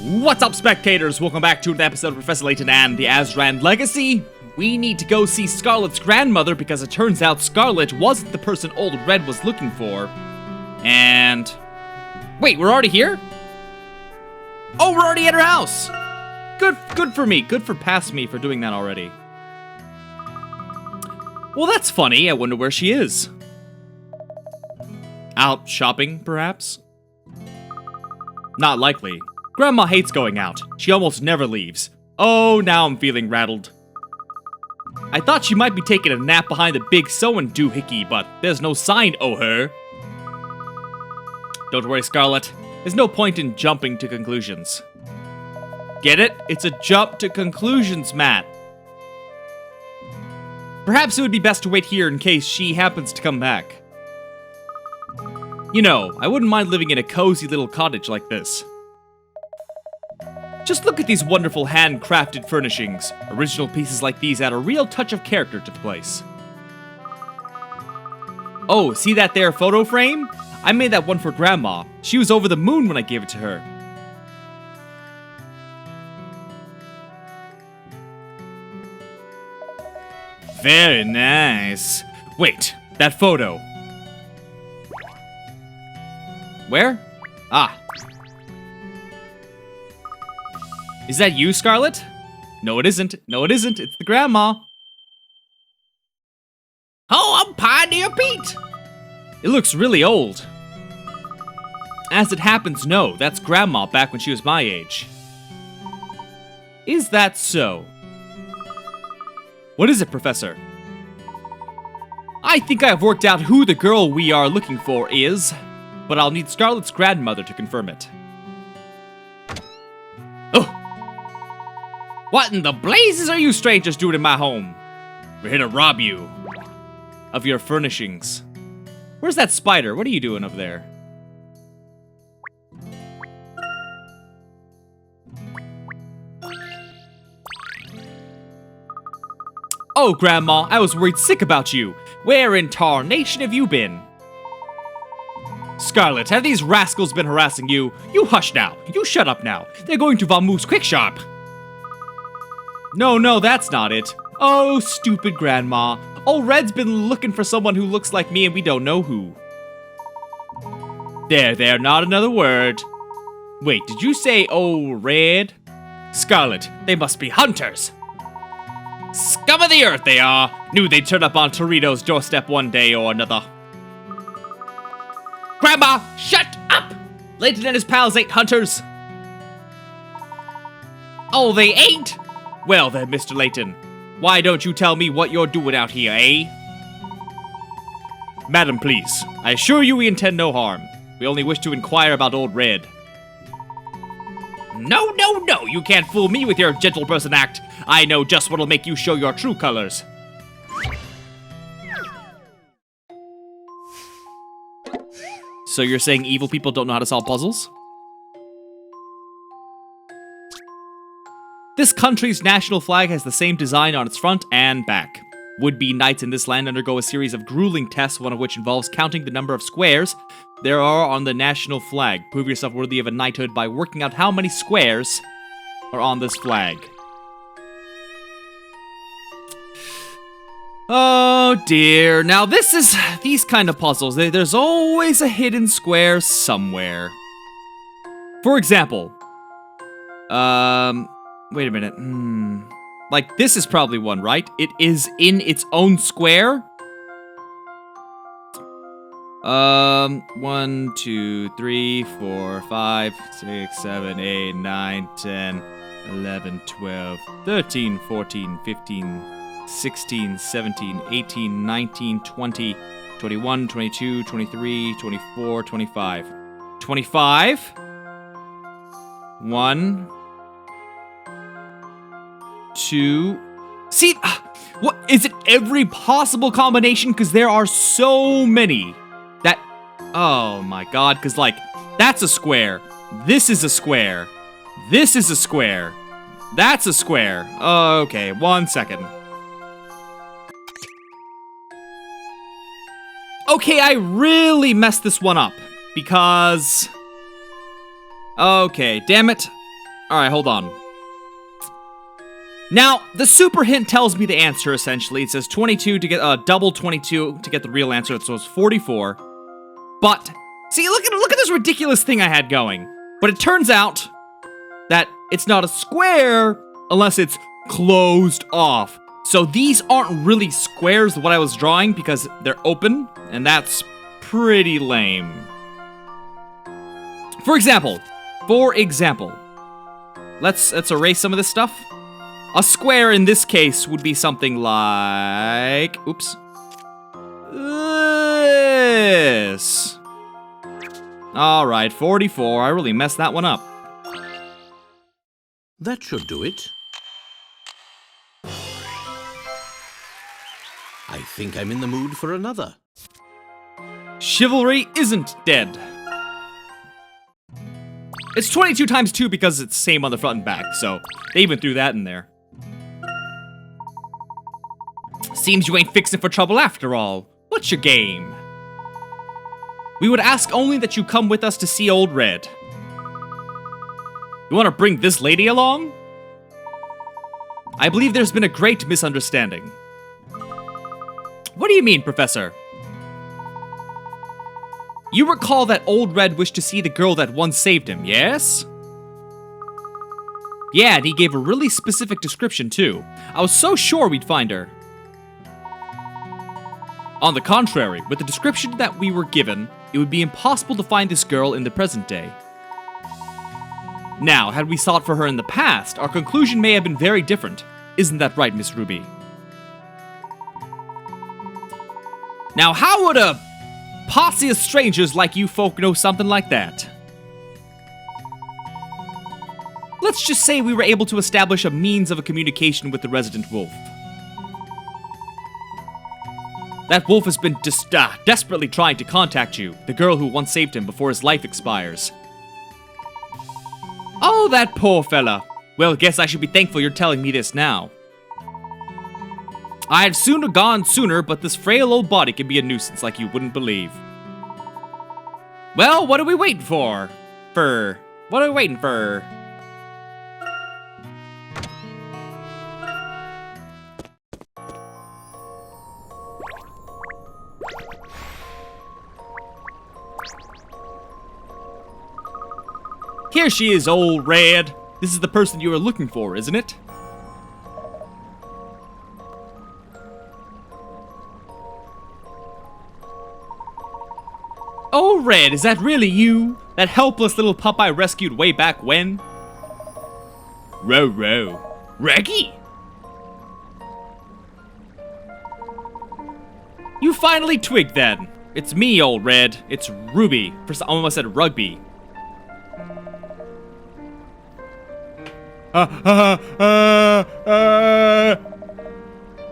What's up, spectators? Welcome back to another episode of Professor Layton and the Azran Legacy. We need to go see Scarlet's grandmother because it turns out Scarlet wasn't the person Old Red was looking for. And... wait, we're already here? Oh, we're already at her house! Good for me. Good for past me for doing that already. Well, that's funny. I wonder where she is. Out shopping, perhaps? Not likely. Grandma hates going out. She almost never leaves. Oh, now I'm feeling rattled. I thought she might be taking a nap behind the big sewing doohickey, but there's no sign o' her. Don't worry, Scarlet. There's no point in jumping to conclusions. Get it? It's a jump to conclusions, Matt. Perhaps it would be best to wait here in case she happens to come back. You know, I wouldn't mind living in a cozy little cottage like this. Just look at these wonderful handcrafted furnishings. Original pieces like these add a real touch of character to the place. Oh, see that there photo frame? I made that one for Grandma. She was over the moon when I gave it to her. Very nice. Wait, that photo. Where? Ah. Is that you, Scarlet? No, it isn't. No, it isn't. It's the grandma. Oh, I'm Pioneer Pete! It looks really old. As it happens, no. That's Grandma back when she was my age. Is that so? What is it, Professor? I think I have worked out who the girl we are looking for is, but I'll need Scarlet's grandmother to confirm it. Oh! What in the blazes are you strangers doing in my home? We're here to rob you of your furnishings. Where's that spider? What are you doing over there? Oh, Grandma, I was worried sick about you. Where in tarnation have you been? Scarlet, have these rascals been harassing you? You hush now. You shut up now. They're going to Vamoose Quick Shop. No, that's not it. Oh, stupid Grandma. Old Red's been looking for someone who looks like me and we don't know who. There, not another word. Wait, did you say Old Red? Scarlet, they must be hunters. Scum of the earth they are. Knew they'd turn up on Teredo's doorstep one day or another. Grandma, shut up! Layton and his pals ain't hunters. Oh, they ain't? Well then, Mr. Layton, why don't you tell me what you're doing out here, eh? Madam, please. I assure you we intend no harm. We only wish to inquire about Old Red. No, you can't fool me with your gentle person act. I know just what'll make you show your true colors. So you're saying evil people don't know how to solve puzzles? This country's national flag has the same design on its front and back. Would-be knights in this land undergo a series of grueling tests, one of which involves counting the number of squares there are on the national flag. Prove yourself worthy of a knighthood by working out how many squares are on this flag. Oh dear. Now these kind of puzzles, there's always a hidden square somewhere. For example, wait a minute. Like, this is probably one, right? It is in its own square? 1, 2, 3, 4, 5, 6, 7, 8, 9, 10, 11, 12, 13, 14, 15, 16, 17, 18, 19, 20, 21, 22, 23, 24, 25. 25? 1... 2... See, what is it? Every possible combination? Because there are so many. That, oh my god, because like, that's a square. This is a square. This is a square. That's a square. Okay, 1 second. Okay, I really messed this one up. Because... okay, damn it. Alright, hold on. Now, the super hint tells me the answer, essentially. It says 22 to get, double 22 to get the real answer, so it's 44. But, see, look at this ridiculous thing I had going. But it turns out that it's not a square unless it's closed off. So these aren't really squares, what I was drawing, because they're open, and that's pretty lame. For example, let's erase some of this stuff. A square in this case would be something like, oops, this. All right, 44. I really messed that one up. That should do it. I think I'm in the mood for another. Chivalry isn't dead. It's 22 times 2 because it's the same on the front and back, so they even threw that in there. Seems you ain't fixing for trouble after all. What's your game? We would ask only that you come with us to see Old Red. You want to bring this lady along? I believe there's been a great misunderstanding. What do you mean, Professor? You recall that Old Red wished to see the girl that once saved him, yes? Yeah, and he gave a really specific description, too. I was so sure we'd find her. On the contrary, with the description that we were given, it would be impossible to find this girl in the present day. Now, had we sought for her in the past, our conclusion may have been very different. Isn't that right, Miss Ruby? Now, how would a posse of strangers like you folk know something like that? Let's just say we were able to establish a means of a communication with the resident wolf. That wolf has been desperately trying to contact you, the girl who once saved him before his life expires. Oh, that poor fella. Well, guess I should be thankful you're telling me this now. I'd sooner gone sooner, but this frail old body can be a nuisance like you wouldn't believe. Well, what are we waiting for? What are we waiting for? Here she is, Old Red. This is the person you were looking for, isn't it? Oh, Red, is that really you? That helpless little pup I rescued way back when? Row. Reggie? You finally twigged then. It's me, Old Red. It's Ruby. I almost said rugby.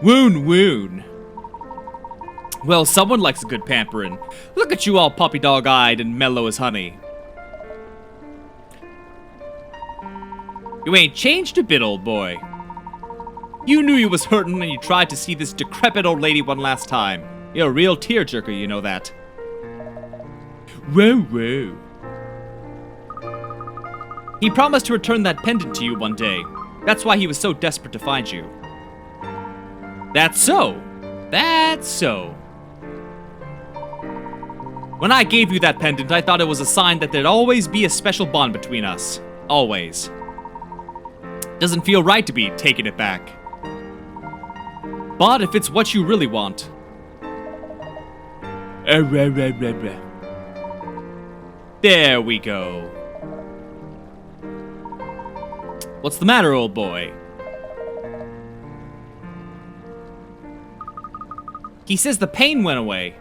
Woon. Well, someone likes a good pampering. Look at you all puppy dog-eyed and mellow as honey. You ain't changed a bit, old boy. You knew you was hurtin' and you tried to see this decrepit old lady one last time. You're a real tearjerker, you know that. Whoa. He promised to return that pendant to you one day. That's why he was so desperate to find you. That's so. When I gave you that pendant, I thought it was a sign that there'd always be a special bond between us. Always. Doesn't feel right to be taking it back. But if it's what you really want... There we go. What's the matter, old boy? He says the pain went away.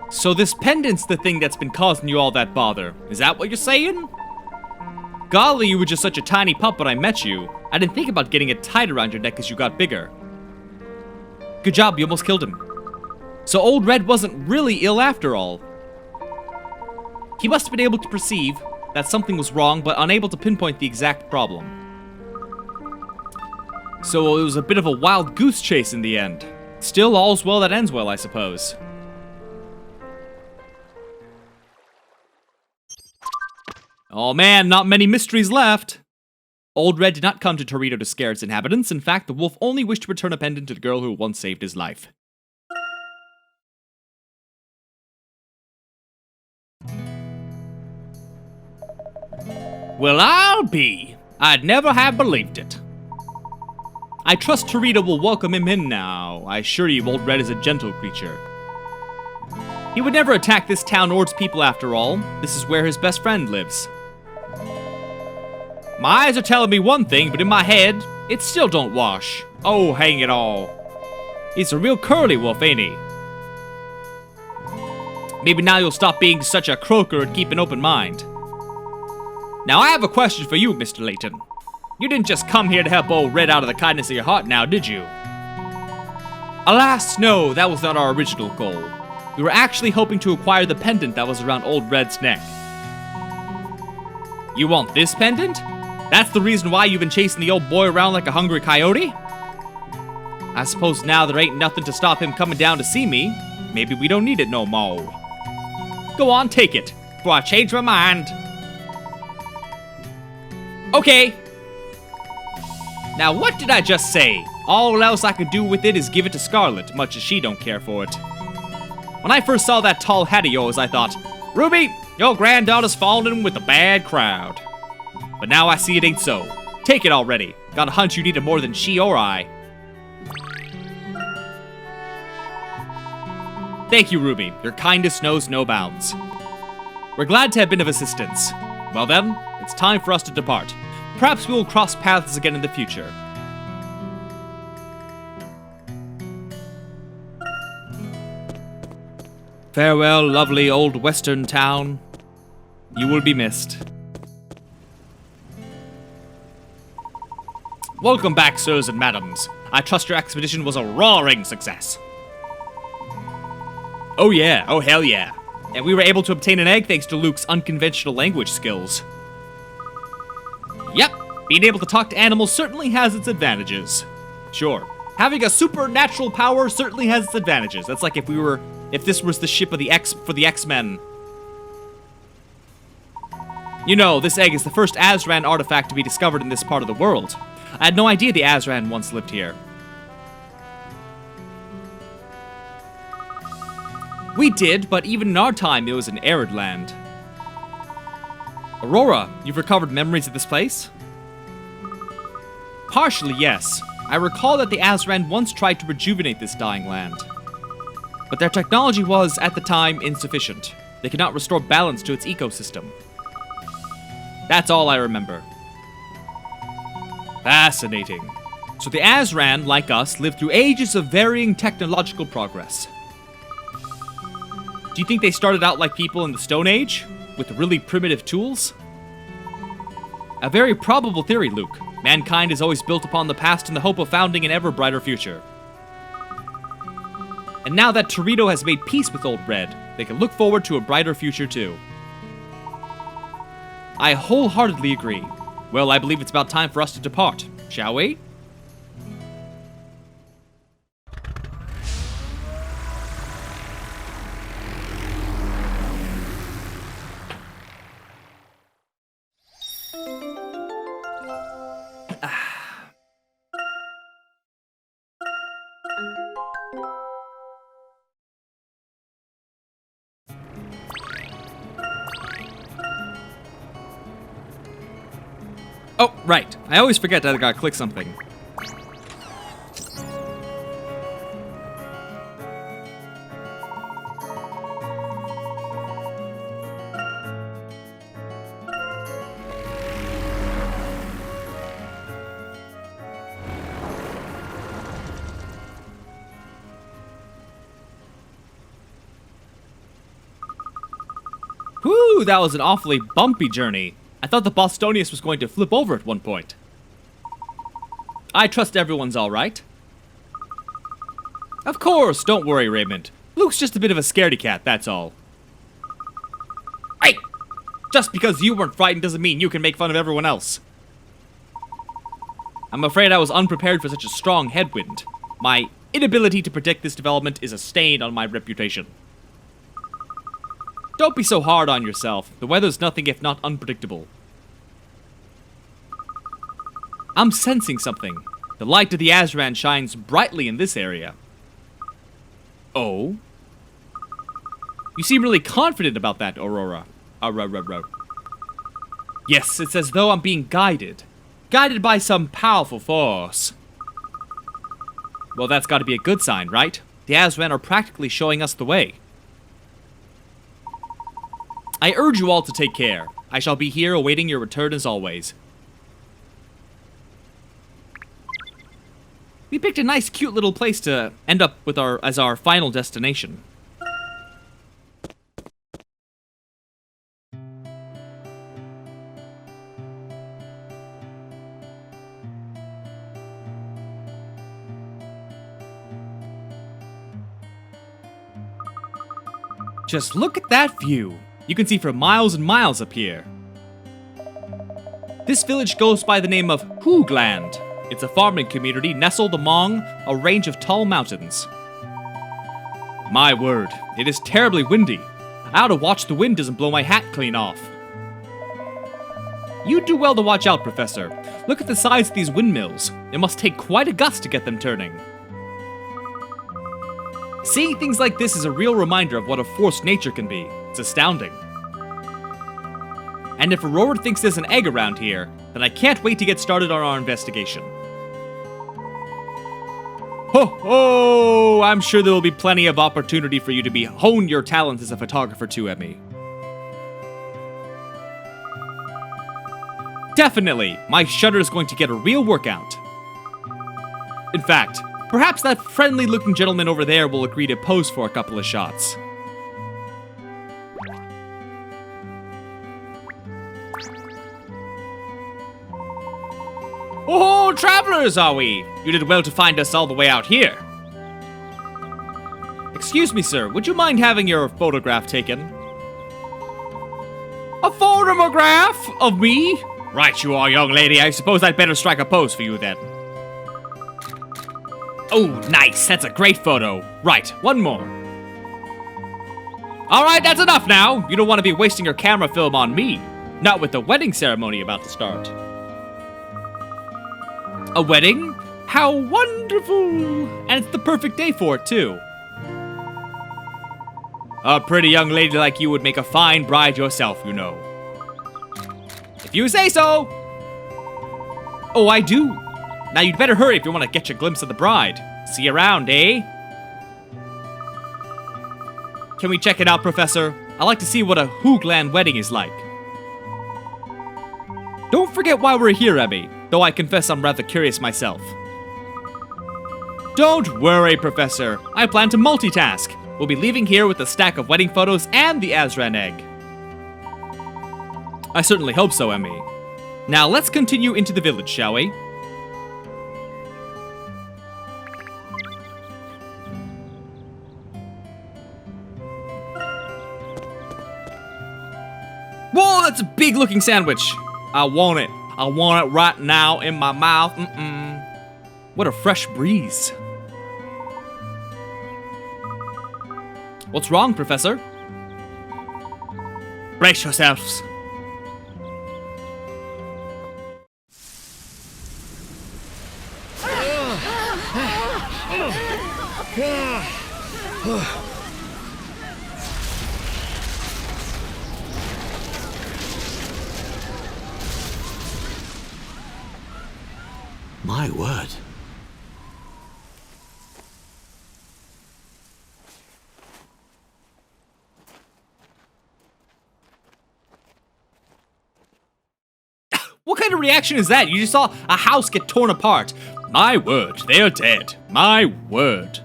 So this pendant's the thing that's been causing you all that bother. Is that what you're saying? Golly, you were just such a tiny pup when I met you. I didn't think about getting it tied around your neck as you got bigger. Good job, you almost killed him. So Old Red wasn't really ill after all. He must have been able to perceive that something was wrong, but unable to pinpoint the exact problem. So it was a bit of a wild goose chase in the end. Still, all's well that ends well, I suppose. Oh man, not many mysteries left. Old Red did not come to Teredo to scare its inhabitants. In fact, the wolf only wished to return a pendant to the girl who once saved his life. Well, I'll be. I'd never have believed it. I trust Teredo will welcome him in now. I assure you, Old Red is a gentle creature. He would never attack this town or its people after all. This is where his best friend lives. My eyes are telling me one thing, but in my head, it still don't wash. Oh, hang it all. He's a real curly wolf, ain't he? Maybe now you'll stop being such a croaker and keep an open mind. Now I have a question for you, Mr. Layton. You didn't just come here to help Old Red out of the kindness of your heart now, did you? Alas, no, that was not our original goal. We were actually hoping to acquire the pendant that was around Old Red's neck. You want this pendant? That's the reason why you've been chasing the old boy around like a hungry coyote? I suppose now there ain't nothing to stop him coming down to see me. Maybe we don't need it no more. Go on, take it, before I change my mind. Okay. Now what did I just say? All else I could do with it is give it to Scarlet, much as she don't care for it. When I first saw that tall hat of yours, I thought, Ruby, your granddaughter's fallen in with a bad crowd. But now I see it ain't so. Take it already. Got a hunch you need it more than she or I. Thank you, Ruby. Your kindness knows no bounds. We're glad to have been of assistance. Well then, it's time for us to depart. Perhaps we will cross paths again in the future. Farewell, lovely old western town. You will be missed. Welcome back, sirs and madams. I trust your expedition was a roaring success. Oh yeah, oh hell yeah. And we were able to obtain an egg thanks to Luke's unconventional language skills. Yep, being able to talk to animals certainly has its advantages. Sure, having a supernatural power certainly has its advantages. That's like if this was the ship of the X-Men. You know, this egg is the first Azran artifact to be discovered in this part of the world. I had no idea the Azran once lived here. We did, but even in our time, it was an arid land. Aurora, you've recovered memories of this place? Partially, yes. I recall that the Azran once tried to rejuvenate this dying land. But their technology was, at the time, insufficient. They could not restore balance to its ecosystem. That's all I remember. Fascinating. So the Azran, like us, lived through ages of varying technological progress. Do you think they started out like people in the Stone Age? With really primitive tools? A very probable theory, Luke. Mankind is always built upon the past in the hope of founding an ever brighter future. And now that Teredo has made peace with Old Red, they can look forward to a brighter future too. I wholeheartedly agree. Well, I believe it's about time for us to depart, shall we? Oh, right. I always forget that I gotta click something. Whew, that was an awfully bumpy journey. I thought the Bostonius was going to flip over at one point. I trust everyone's alright. Of course, don't worry, Raymond. Luke's just a bit of a scaredy cat, that's all. Hey! Just because you weren't frightened doesn't mean you can make fun of everyone else. I'm afraid I was unprepared for such a strong headwind. My inability to predict this development is a stain on my reputation. Don't be so hard on yourself. The weather's nothing if not unpredictable. I'm sensing something. The light of the Azran shines brightly in this area. Oh? You seem really confident about that, Aurora. Yes, it's as though I'm being guided. Guided by some powerful force. Well, that's got to be a good sign, right? The Azran are practically showing us the way. I urge you all to take care. I shall be here awaiting your return as always. We picked a nice, cute little place to end up with as our final destination. Just look at that view. You can see for miles and miles up here. This village goes by the name of Hoogland. It's a farming community nestled among a range of tall mountains. My word, it is terribly windy. I ought to watch the wind doesn't blow my hat clean off. You do well to watch out, Professor. Look at the size of these windmills. It must take quite a gust to get them turning. Seeing things like this is a real reminder of what a force nature can be. It's astounding. And if Aurora thinks there's an egg around here, then I can't wait to get started on our investigation. Ho ho! I'm sure there will be plenty of opportunity for you to hone your talents as a photographer too, Emmy. Definitely, my shutter is going to get a real workout. In fact, perhaps that friendly-looking gentleman over there will agree to pose for a couple of shots. Oh, travelers, are we? You did well to find us all the way out here. Excuse me, sir. Would you mind having your photograph taken? A photograph of me? Right you are, young lady. I suppose I'd better strike a pose for you then. Oh, nice. That's a great photo. Right, one more. Alright, that's enough now. You don't want to be wasting your camera film on me. Not with the wedding ceremony about to start. A wedding? How wonderful! And it's the perfect day for it, too. A pretty young lady like you would make a fine bride yourself, you know. If you say so! Oh, I do. Now you'd better hurry if you want to get your glimpse of the bride. See you around, eh? Can we check it out, Professor? I'd like to see what a Hoogland wedding is like. Don't forget why we're here, Emmy, though I confess I'm rather curious myself. Don't worry, Professor. I plan to multitask. We'll be leaving here with a stack of wedding photos and the Azran egg. I certainly hope so, Emmy. Now let's continue into the village, shall we? Whoa, that's a big-looking sandwich. I want it. I want it right now in my mouth. What a fresh breeze. What's wrong, Professor? Brace yourselves. My word. What kind of reaction is that? You just saw a house get torn apart. My word, they are dead. My word.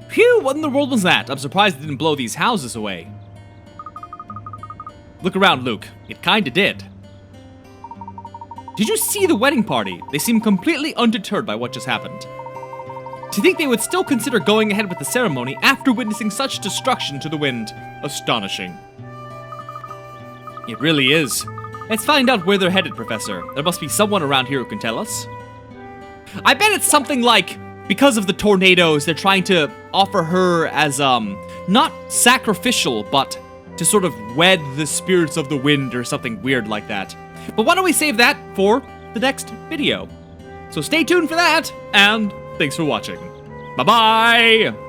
Phew, what in the world was that? I'm surprised it didn't blow these houses away. Look around, Luke. It kinda did. Did you see the wedding party? They seem completely undeterred by what just happened. To think they would still consider going ahead with the ceremony after witnessing such destruction to the wind. Astonishing. It really is. Let's find out where they're headed, Professor. There must be someone around here who can tell us. I bet it's something like, because of the tornadoes, they're trying to offer her as, Not sacrificial, but to sort of wed the spirits of the wind or something weird like that. But why don't we save that for the next video? So stay tuned for that, and thanks for watching. Bye-bye!